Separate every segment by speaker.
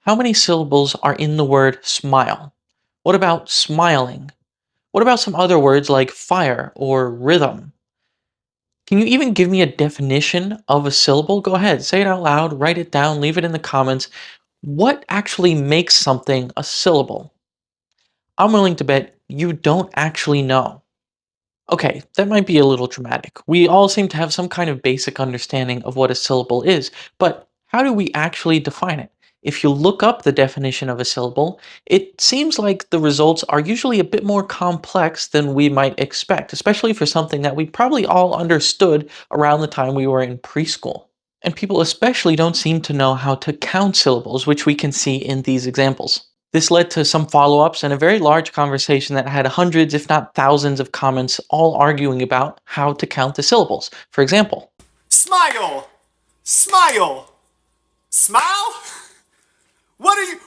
Speaker 1: How many syllables are in the word smile? What about smiling? What about some other words like fire or rhythm? Can you even give me a definition of a syllable? Go ahead, say it out loud, write it down, leave it in the comments. What actually makes something a syllable? I'm willing to bet you don't actually know. Okay, that might be a little dramatic. We all seem to have some kind of basic understanding of what a syllable is, but how do we actually define it? If you look up the definition of a syllable, it seems like the results are usually a bit more complex than we might expect, especially for something that we probably all understood around the time we were in preschool. And people especially don't seem to know how to count syllables, which we can see in these examples. This led to some follow ups and a very large conversation that had hundreds, if not thousands, of comments all arguing about how to count the syllables. For example,
Speaker 2: Smile! Smile! Smile?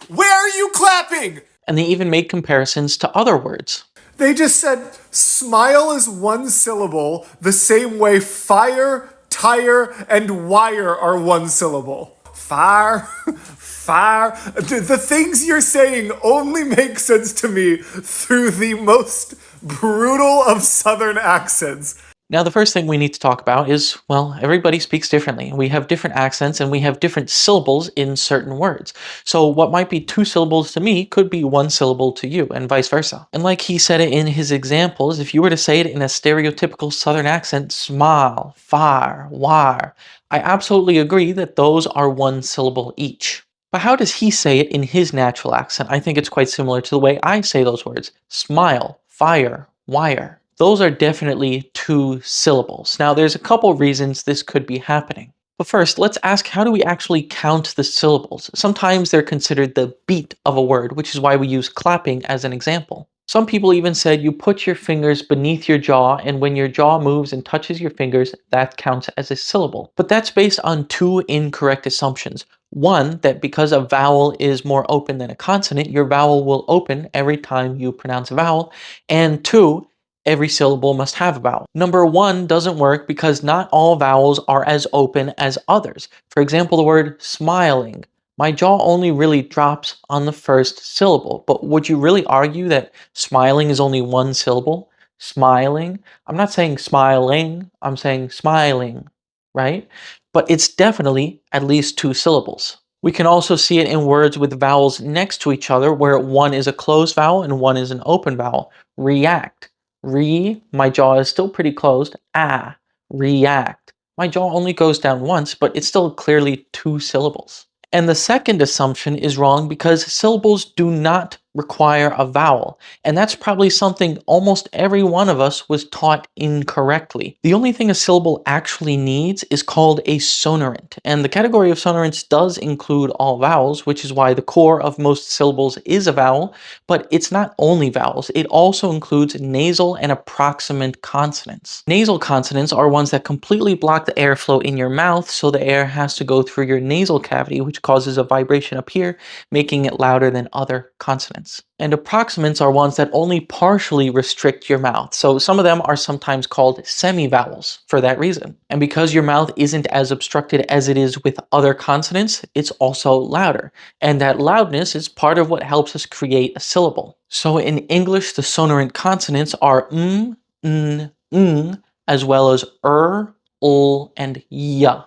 Speaker 2: Where are you clapping?
Speaker 1: and they even made comparisons to other words.
Speaker 2: They just said smile is one syllable, the same way fire, tire, and wire are one syllable. Fire, fire. The things you're saying only make sense to me through the most brutal of Southern accents.
Speaker 1: Now, the first thing we need to talk about is, well, everybody speaks differently. We have different accents and we have different syllables in certain words. So, what might be two syllables to me could be one syllable to you, and vice versa. And like he said it in his examples, if you were to say it in a stereotypical Southern accent, smile, fire, wire, I absolutely agree that those are one syllable each. But how does he say it in his natural accent? I think it's quite similar to the way I say those words smile, fire, wire. Those are definitely two syllables. Now, there's a couple reasons this could be happening. But first, let's ask how do we actually count the syllables? Sometimes they're considered the beat of a word, which is why we use clapping as an example. Some people even said you put your fingers beneath your jaw, and when your jaw moves and touches your fingers, that counts as a syllable. But that's based on two incorrect assumptions. One, that because a vowel is more open than a consonant, your vowel will open every time you pronounce a vowel. And two, every syllable must have a vowel. Number one doesn't work because not all vowels are as open as others. For example, the word smiling. My jaw only really drops on the first syllable, but would you really argue that smiling is only one syllable? Smiling? I'm not saying smiling, I'm saying smiling, right? But it's definitely at least two syllables. We can also see it in words with vowels next to each other where one is a closed vowel and one is an open vowel. React. My jaw is still pretty closed. React. My jaw only goes down once, but it's still clearly two syllables. And the second assumption is wrong because syllables do not require a vowel. And that's probably something almost every one of us was taught incorrectly. The only thing a syllable actually needs is called a sonorant. And the category of sonorants does include all vowels, which is why the core of most syllables is a vowel, but it's not only vowels. It also includes nasal and approximant consonants. Nasal consonants are ones that completely block the airflow in your mouth, so the air has to go through your nasal cavity, which causes a vibration up here, making it louder than other consonants. And approximants are ones that only partially restrict your mouth. So some of them are sometimes called semivowels for that reason. And because your mouth isn't as obstructed as it is with other consonants, it's also louder. And that loudness is part of what helps us create a syllable. So in English, the sonorant consonants are as well as and ya.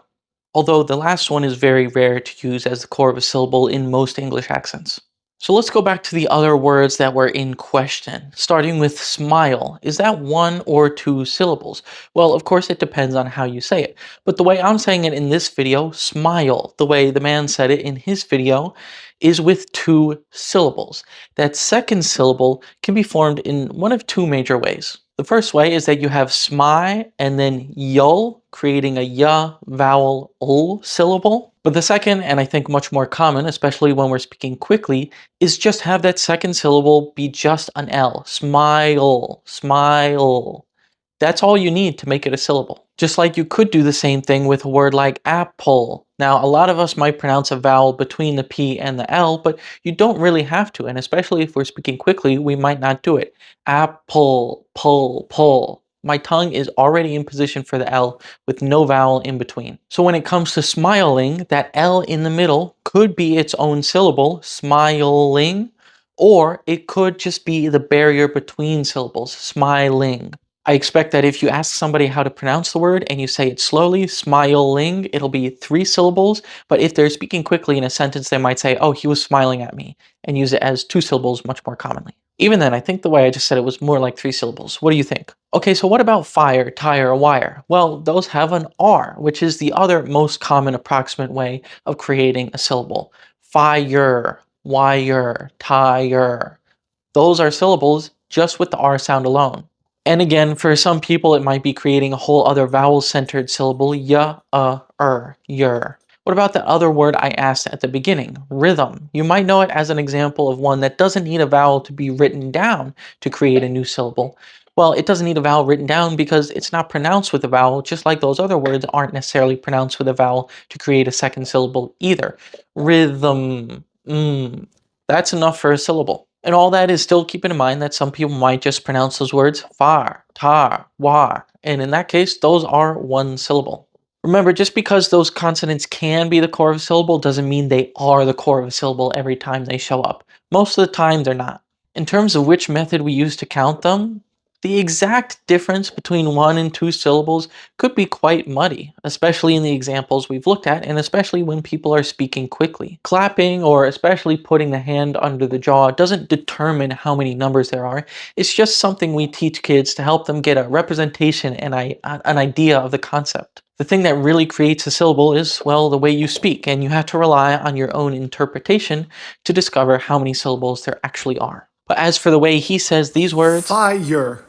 Speaker 1: Although the last one is very rare to use as the core of a syllable in most English accents. So let's go back to the other words that were in question, starting with smile. Is that one or two syllables? Well, of course, it depends on how you say it. But the way I'm saying it in this video, smile, the way the man said it in his video, is with two syllables. That second syllable can be formed in one of two major ways. The first way is that you have smi and then yul, creating a ya vowel ul syllable. But the second, and I think much more common, especially when we're speaking quickly, is just have that second syllable be just an L. Smile, smile. That's all you need to make it a syllable. Just like you could do the same thing with a word like apple. Now, a lot of us might pronounce a vowel between the P and the L, but you don't really have to, and especially if we're speaking quickly, we might not do it. Apple, pull, pull. My tongue is already in position for the L with no vowel in between. So when it comes to smiling, that L in the middle could be its own syllable, smiling, or it could just be the barrier between syllables, smiling. I expect that if you ask somebody how to pronounce the word and you say it slowly, smiling, it'll be 3 syllables. But if they're speaking quickly in a sentence, they might say, oh, he was smiling at me, and use it as 2 syllables much more commonly. Even then, I think the way I just said it was more like 3 syllables. What do you think? Okay, so what about fire, tire, wire? Well, those have an R, which is the other most common approximate way of creating a syllable. Fire, wire, tire. Those are syllables just with the R sound alone. And again, for some people, it might be creating a whole other vowel-centered syllable, yer. What about the other word I asked at the beginning, rhythm? You might know it as an example of one that doesn't need a vowel to be written down to create a new syllable. Well, it doesn't need a vowel written down because it's not pronounced with a vowel, just like those other words aren't necessarily pronounced with a vowel to create a second syllable either. Rhythm. That's enough for a syllable. And all that is still keeping in mind that some people might just pronounce those words far, tar, war, and in that case, those are one syllable. Remember, just because those consonants can be the core of a syllable doesn't mean they are the core of a syllable every time they show up. Most of the time, they're not. In terms of which method we use to count them, the exact difference between 1 and 2 syllables could be quite muddy, especially in the examples we've looked at, and especially when people are speaking quickly. Clapping, or especially putting the hand under the jaw, doesn't determine how many numbers there are. It's just something we teach kids to help them get a representation and an idea of the concept. The thing that really creates a syllable is, well, the way you speak, and you have to rely on your own interpretation to discover how many syllables there actually are. But as for the way he says these words,
Speaker 2: Fire,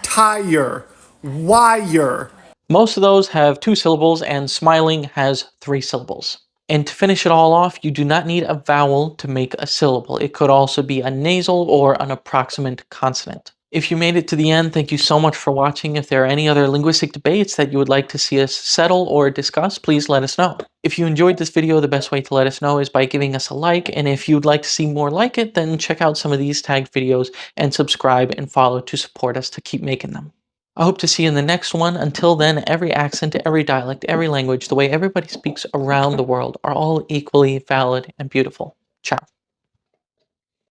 Speaker 2: tire, wire.
Speaker 1: most of those have 2 syllables and smiling has 3 syllables. And to finish it all off, you do not need a vowel to make a syllable. It could also be a nasal or an approximant consonant. If you made it to the end, thank you so much for watching. If there are any other linguistic debates that you would like to see us settle or discuss, please let us know. If you enjoyed this video, the best way to let us know is by giving us a like, and if you'd like to see more like it, then check out some of these tagged videos and subscribe and follow to support us to keep making them. I hope to see you in the next one. Until then, every accent, every dialect, every language, the way everybody speaks around the world are all equally valid and beautiful. Ciao.